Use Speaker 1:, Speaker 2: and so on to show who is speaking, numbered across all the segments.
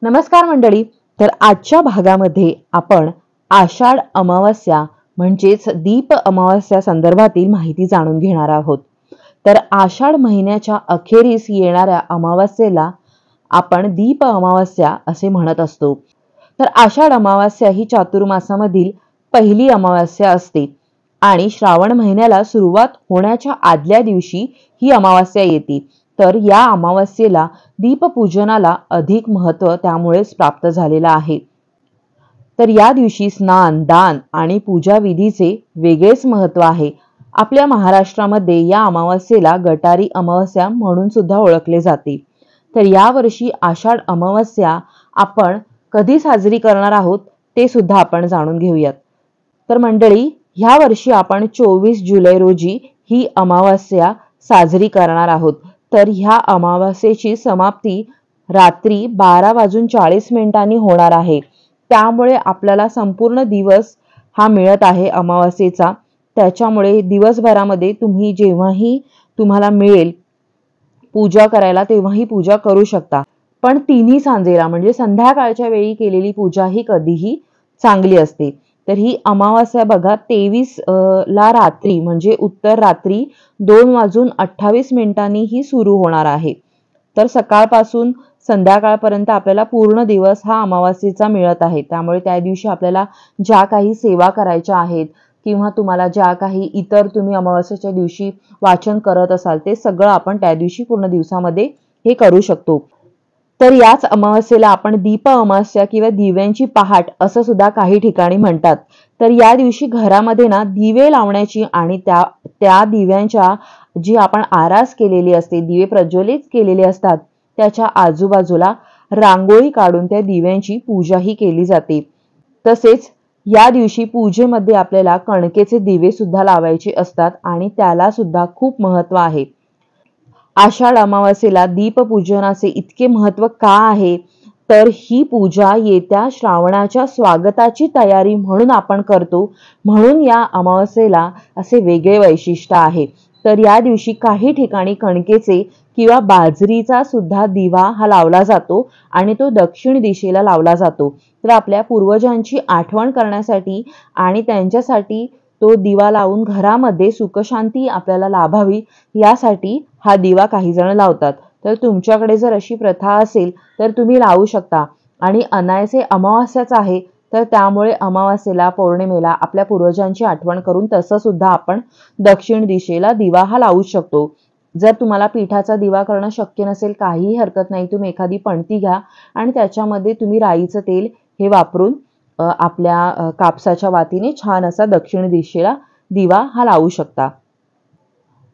Speaker 1: नमस्कार मंडळी. तर आजच्या भागामध्ये आपण आषाढ अमावस्या म्हणजेच दीप अमावस्या संदर्भातील माहिती जाणून घेणार आहोत. तर आषाढ महिन्याच्या अखेरीस येणाऱ्या अमावस्येला आपण दीप अमावस्या असे म्हणत असतो. तर आषाढ अमावस्या ही चातुर्मासामधील पहिली अमावस्या असते आणि श्रावण महिन्याला सुरुवात होण्याच्या आदल्या दिवशी ही अमावस्या येते. तर या अमावस्येला दीपपूजनाला अधिक महत्त्व त्यामुळेच प्राप्त झालेलं आहे. तर या दिवशी स्नान, दान आणि पूजा विधीचे वेगळेच महत्त्व आहे. आपल्या महाराष्ट्रामध्ये या अमावस्येला गटारी अमावस्या म्हणून सुद्धा ओळखले जाते. तर यावर्षी आषाढ अमावस्या आपण कधी साजरी करणार आहोत ते सुद्धा आपण जाणून घेऊयात. तर मंडळी, ह्या वर्षी आपण 24 जुलै रोजी ही अमावस्या साजरी करणार आहोत. तर ह्या अमावस्येची समाप्ती रात्री 12:40 होणार आहे. त्यामुळे आपल्याला संपूर्ण दिवस हा मिळत आहे अमावस्येचा. त्याच्यामुळे दिवसभरामध्ये तुम्ही जेव्हाही तुम्हाला मिळेल पूजा करायला तेव्हाही पूजा करू शकता. पण तिन्ही सांजेला म्हणजे संध्याकाळच्या वेळी केलेली पूजा ही कधीही चांगली असते. तर ही अमावस्या बघा 23 ला रात्री म्हणजे उत्तर रात्री 2:28 ही सुरू होणार आहे. तर सकाळपासून संध्याकाळपर्यंत आपल्याला पूर्ण दिवस हा अमावस्येचा मिळत आहे. त्यामुळे त्या दिवशी आपल्याला ज्या काही सेवा करायच्या आहेत किंवा तुम्हाला ज्या काही इतर तुम्ही अमावस्येच्या दिवशी वाचन करत असाल ते सगळं आपण त्या दिवशी पूर्ण दिवसामध्ये हे करू शकतो. तर याच अमावस्येला आपण दीप अमावस्या किंवा दिव्यांची पहाट असं सुद्धा काही ठिकाणी म्हणतात. तर या दिवशी घरामध्ये ना दिवे लावण्याची आणि त्या दिव्यांच्या जी आपण आरास केलेली असते, दिवे प्रज्वलित केलेले असतात त्याच्या आजूबाजूला रांगोळी काढून त्या दिव्यांची पूजाही केली जाते. तसेच या दिवशी पूजेमध्ये आपल्याला कणकेचे दिवे सुद्धा लावायचे असतात आणि त्याला सुद्धा खूप महत्त्व आहे. आषाढ अमावस्येला दीपपूजनाचे इतके महत्त्व का आहे, तर ही पूजा येत्या श्रावणाच्या स्वागताची तयारी म्हणून आपण करतो. म्हणून या अमावस्येला असे वेगळे वैशिष्ट्य आहे. तर या दिवशी काही ठिकाणी कणकेचे किंवा बाजरीचा सुद्धा दिवा हा लावला जातो आणि तो दक्षिण दिशेला लावला जातो. तर आपल्या पूर्वजांची आठवण करण्यासाठी आणि त्यांच्यासाठी तो दिवा लावून घरामध्ये सुखशांती आपल्याला लाभावी यासाठी हा दिवा काही जण लावतात. तर तुमच्याकडे जर अशी प्रथा असेल तर तुम्ही लावू शकता. आणि अनायसे अमावस्याच आहे तर त्यामुळे अमावस्येला पौर्णिमेला आपल्या पूर्वजांची आठवण करून तसं सुद्धा आपण दक्षिण दिशेला दिवा हा लावू शकतो. जर तुम्हाला पिठाचा दिवा करणं शक्य नसेल काहीही हरकत नाही. तुम्ही एखादी पणती घ्या आणि त्याच्यामध्ये तुम्ही राईचं तेल हे वापरून आपल्या कापसाच्या वातीने छान असा दक्षिण दिशेला दिवा हा लावू शकता.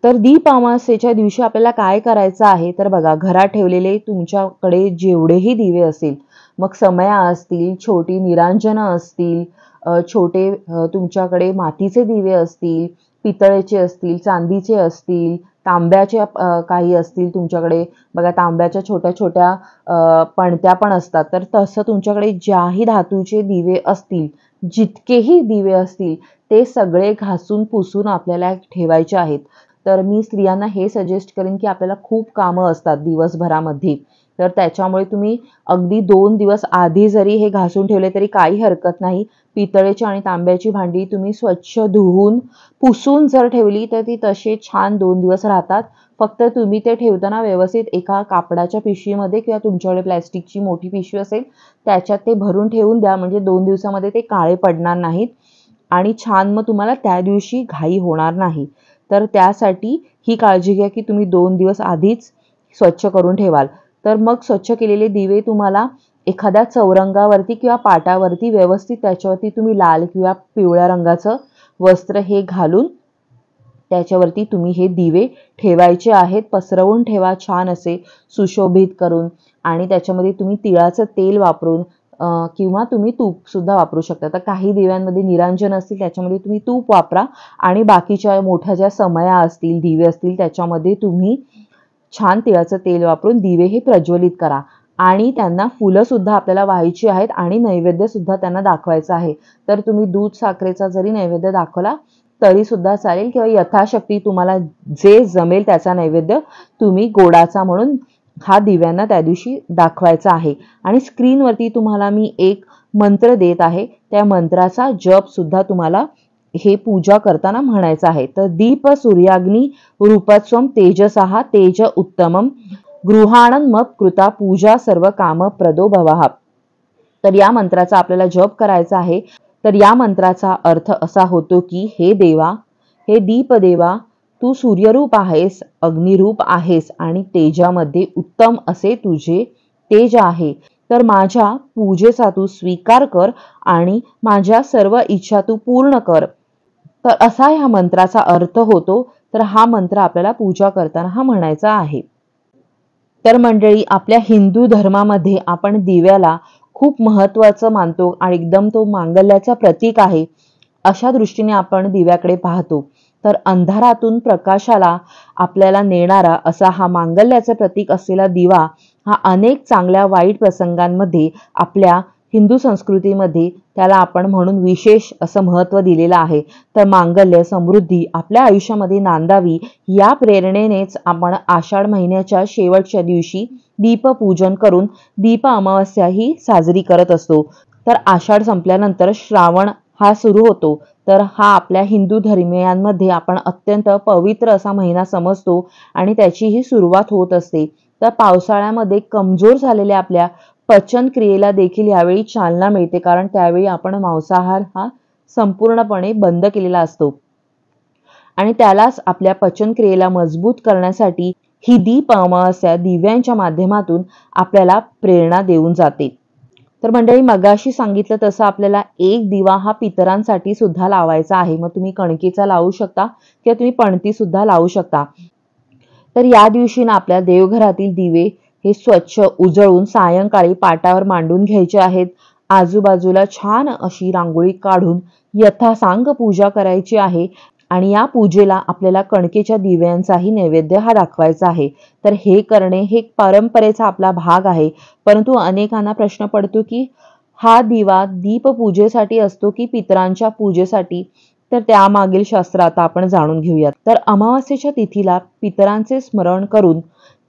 Speaker 1: तर दीप अमावस्येच्या दिवशी आपल्याला काय करायचं आहे तर बघा, घरात ठेवलेले तुमच्याकडे जेवढेही दिवे असतील, मग समया असतील, छोटी निरांजनं असतील, छोटे तुमच्याकडे मातीचे दिवे असतील, पितळेचे असतील, चांदीचे असतील, तांब्याचे काही असतील तुमच्याकडे बघा, तांब्याच्या छोट्या छोट्या पणत्या पण असतात. तर तसं तुमच्याकडे ज्याही धातूचे दिवे असतील, जितकेही दिवे असतील ते सगळे घासून पुसून आपल्याला ठेवायचे आहेत. तर मी स्त्रियांना हे सजेस्ट करेन की आपल्याला खूप कामं असतात दिवसभरामध्ये. तर त्याच्यामुळे तुम्ही अगदी 2 दिवस आधी जरी हे घासून ठेवले तरी काही हरकत नाही. पितळेची आणि तांब्याची भांडी तुम्ही स्वच्छ धुवून पुसून जर ठेवली तर ती तसे छान 2 दिवस राहतात. फक्त तुम्ही ते ठेवताना व्यवस्थित एका कापडाच्या पिशवीमध्ये किंवा तुमच्याकडे प्लॅस्टिकची मोठी पिशवी असेल त्याच्यात ते भरून ठेवून द्या. म्हणजे 2 दिवसामध्ये ते काळे पडणार नाहीत आणि छान मग तुम्हाला त्या दिवशी घाई होणार नाही. तर त्यासाठी ही काळजी घ्या की तुम्ही 2 दिवस आधीच स्वच्छ करून ठेवाल. तर मग स्वच्छ केलेले दिवे तुम्हाला एखाद्या चौरंगावरती किंवा पाटावरती व्यवस्थित त्याच्यावरती तुम्ही लाल किंवा पिवळ्या रंगाचं वस्त्र हे घालून त्याच्यावरती तुम्ही हे दिवे ठेवायचे आहेत. पसरवून ठेवा छान असे सुशोभित करून. आणि त्याच्यामध्ये तुम्ही तिळाचं तेल वापरून किंवा तुम्ही तूप सुद्धा वापरू शकता. तर काही दिव्यांमध्ये निरांजन असतील त्याच्यामध्ये तुम्ही तूप वापरा आणि बाकीच्या मोठ्या ज्या समया असतील, दिवे असतील त्याच्यामध्ये तुम्ही छान तिळाचं तेल वापरून दिवे हे प्रज्वलित करा. आणि त्यांना फुलं सुद्धा आपल्याला व्हायची आहेत आणि नैवेद्य सुद्धा त्यांना दाखवायचा आहे. तर तुम्ही दूध साखरेचा जरी नैवेद्य दाखवला तरी सुद्धा चालेल किंवा यथाशक्ती तुम्हाला जे जमेल त्याचा नैवेद्य तुम्ही गोडाचा म्हणून हा दिव्यांना त्या दिवशी दाखवायचा आहे. आणि स्क्रीनवरती तुम्हाला मी एक मंत्र देत आहे, त्या मंत्राचा जप सुद्धा तुम्हाला हे पूजा करताना म्हणायचं आहे. तर दीप सूर्याग्नी रूपस्वम तेजसः तेज उत्तमम गृहाणन मप कृता पूजा सर्व काम प्रदो भवः. तर या मंत्राचा आपल्याला जप करायचा आहे. तर या मंत्राचा अर्थ असा होतो की हे देवा, हे दीपदेवा, तू सूर्यरूप आहेस, अग्निरूप आहेस आणि तेजामध्ये उत्तम असे तुझे तेज आहे. तर माझ्या पूजेचा तू स्वीकार कर आणि माझ्या सर्व इच्छा तू पूर्ण कर. तर असा ह्या मंत्राचा अर्थ होतो. तर हा मंत्र आपल्याला पूजा करताना हा म्हणायचा आहे. तर मंडळी, आपल्या हिंदू धर्मामध्ये आपण दिव्याला खूप महत्त्वाचं मानतो आणि एकदम तो मांगल्याचा प्रतीक आहे अशा दृष्टीने आपण दिव्याकडे पाहतो. तर अंधारातून प्रकाशाला आपल्याला नेणारा असा हा मांगल्याचं प्रतीक असलेला दिवा हा अनेक चांगल्या वाईट प्रसंगांमध्ये आपल्या हिंदू संस्कृतीमध्ये त्याला आपण म्हणून विशेष असं महत्त्व दिलेलं आहे. तर मांगल्य समृद्धी आपल्या आयुष्यामध्ये नांदावी या प्रेरणेनेच आपण आषाढ महिन्याच्या शेवटच्या दिवशी दीपपूजन करून दीप अमावस्या ही साजरी करत असतो. तर आषाढ संपल्यानंतर श्रावण हा सुरू होतो. तर हा आपल्या हिंदू धर्मियांमध्ये आपण अत्यंत पवित्र असा महिना समजतो आणि त्याची ही सुरुवात होत असते. तर पावसाळ्यामध्ये कमजोर झालेल्या आपल्या पचन क्रियेला देखील यावेळी चालना मिळते, कारण त्यावेळी आपण मांसाहार हा संपूर्णपणे बंद केलेला असतो आणि त्यालाच आपल्या पचन क्रियेला मजबूत करण्यासाठी ही दीप अमावस्या दिव्यांच्या माध्यमातून आपल्याला प्रेरणा देऊन जाते. तर मंडळी, मगाशी सांगितलं तसं आपल्याला एक दिवा हा पितरांसाठी सुद्धा लावायचा आहे. मग तुम्ही कणकेचा लावू शकता किंवा तुम्ही पणती सुद्धा लावू शकता. तर या दिवशी ना आपल्या देवघरातील दिवे हे स्वच्छ उजळून सायंकाळी पाटावर मांडून घ्यायचे आहेत. आजूबाजूला छान अशी रांगोळी काढून यथासांग पूजा करायची आहे आणि या पूजेला आपल्याला कणकेच्या दिव्यांचाही नैवेद्य हा दाखवायचा आहे. तर हे करणे हे परंपरेचा आपला भाग आहे. परंतु अनेकांना प्रश्न पडतो की हा दिवा दीपपूजेसाठी असतो की पितरांच्या पूजेसाठी. तर त्यामागील शास्त्र आता आपण जाणून घेऊयात. तर अमावास्येच्या तिथीला पितरांचे स्मरण करून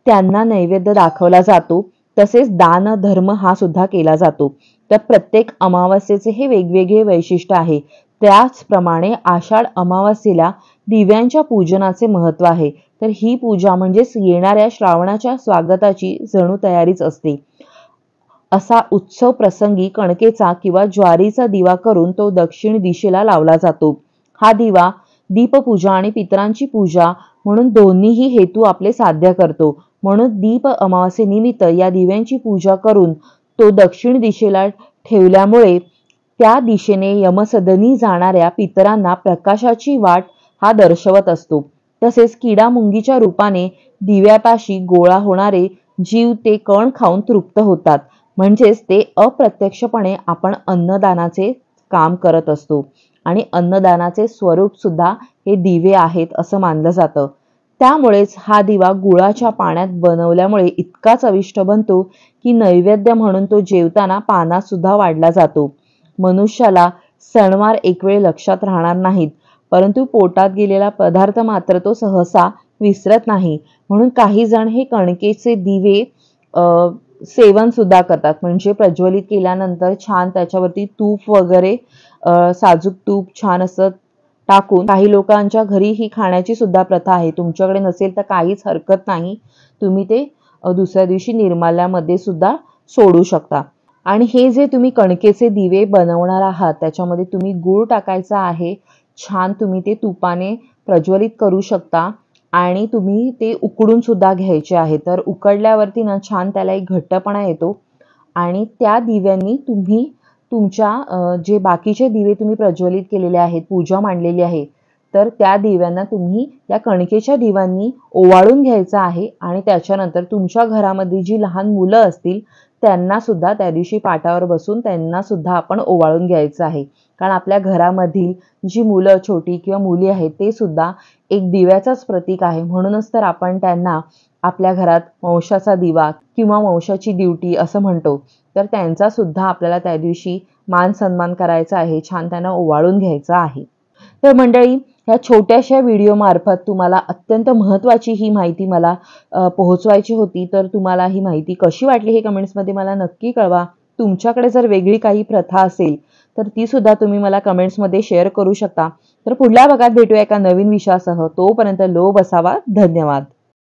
Speaker 1: त्यांना नैवेद्य दाखवला जातो. तसेच दान धर्म हा सुद्धा केला जातो. तर प्रत्येक अमावास्येचे हे वेगवेगळे वैशिष्ट्य आहे. त्याचप्रमाणे आषाढ अमावास्येला दिव्यांच्या पूजनाचे महत्त्व आहे. तर ही पूजा म्हणजेच येणाऱ्या श्रावणाच्या स्वागताची जणू तयारीच असते. असा उत्सव प्रसंगी कणकेचा किंवा ज्वारीचा दिवा करून तो दक्षिण दिशेला लावला जातो. हा दिवा दीपपूजा आणि पितरांची पूजा म्हणून दोन्हीही हेतू आपले साध्य करतो. म्हणून दीप अमावास्येनिमित्त या दिव्यांची पूजा करून तो दक्षिण दिशेला ठेवल्यामुळे त्या दिशेने यमसदनी जाणाऱ्या पितरांना प्रकाशाची वाट हा दर्शवत असतो. तसेच किडामुंगीच्या रूपाने दिव्यापाशी गोळा होणारे जीव ते कण खाऊन तृप्त होतात. म्हणजेच ते अप्रत्यक्षपणे आपण अन्नदानाचे काम करत असतो आणि अन्नदानाचे स्वरूप सुद्धा हे दिवे आहेत असं मानलं जातं. त्यामुळेच हा दिवा गुळाच्या पाण्यात बनवल्यामुळे इतका चविष्ट बनतो की नैवेद्य म्हणून तो जेवताना पानात सुद्धा वाढला जातो. मनुष्याला सणवार एक वेळ लक्षात राहणार नाहीत, परंतु पोटात गेलेला पदार्थ मात्र तो सहसा विसरत नाही. म्हणून काही जण हे कणकेचे दिवे सेवन सुद्धा करतात. म्हणजे प्रज्वलित केल्यानंतर छान त्याच्यावरती तूप वगैरे साजूक तूप छान असं टाकून काही लोकांच्या घरी ही खाण्याची सुद्धा प्रथा आहे. तुमच्याकडे नसेल तर काहीच हरकत नाही, तुम्ही ते दुसऱ्या दिवशी निर्माल्यामध्ये सुद्धा सोडू शकता. आणि हे जे तुम्ही कणकेचे दिवे बनवणार आहात त्याच्यामध्ये तुम्ही गूळ टाकायचा आहे. छान तुम्ही ते तुपाने प्रज्वलित करू शकता आणि तुम्ही ते उकडून सुद्धा घ्यायचे आहे. तर उकडल्यावरती ना छान त्याला एक घट्टपणा येतो आणि त्या दिव्यांनी तुम्ही तुमच्या जे बाकीचे दिवे तुम्ही प्रज्वलित केलेले आहेत, पूजा मांडलेली आहे, तर त्या दिव्यांना तुम्ही या कणकेच्या दिव्यांनी ओवाळून घ्यायचं आहे आणि त्याच्यानंतर तुमच्या घरामध्ये जी लहान मुलं असतील त्यांना सुद्धा त्या दिवशी पाटावर बसून त्यांना सुद्धा आपण ओवाळून घ्यायचं आहे. कारण आपल्या घरामधील जी मुलं छोटी किंवा मुली आहेत ते सुद्धा एक दिव्याचाच प्रतीक आहे. म्हणूनच तर आपण त्यांना आपल्या घरात वंशाचा दिवा किंवा वंशाची ड्युटी असं म्हणतो. तर त्यांचा सुद्धा आपल्याला त्या दिवशी मान सन्मान करायचा आहे, छान त्यांना ओवाळून घ्यायचा आहे. तर मंडळी, ह्या छोट्याशा व्हिडिओमार्फत तुम्हाला अत्यंत महत्त्वाची ही माहिती मला पोहोचवायची होती. तर तुम्हाला ही माहिती कशी वाटली हे कमेंट्समध्ये मला नक्की कळवा. तुमच्याकडे जर वेगळी काही प्रथा असेल, तर ती सुद्धा तुम्ही मला कमेंट्समध्ये शेअर करू शकता. तर पुढल्या भागात भेटूया एका नवीन विषयासह. तोपर्यंत लो बसावा. धन्यवाद.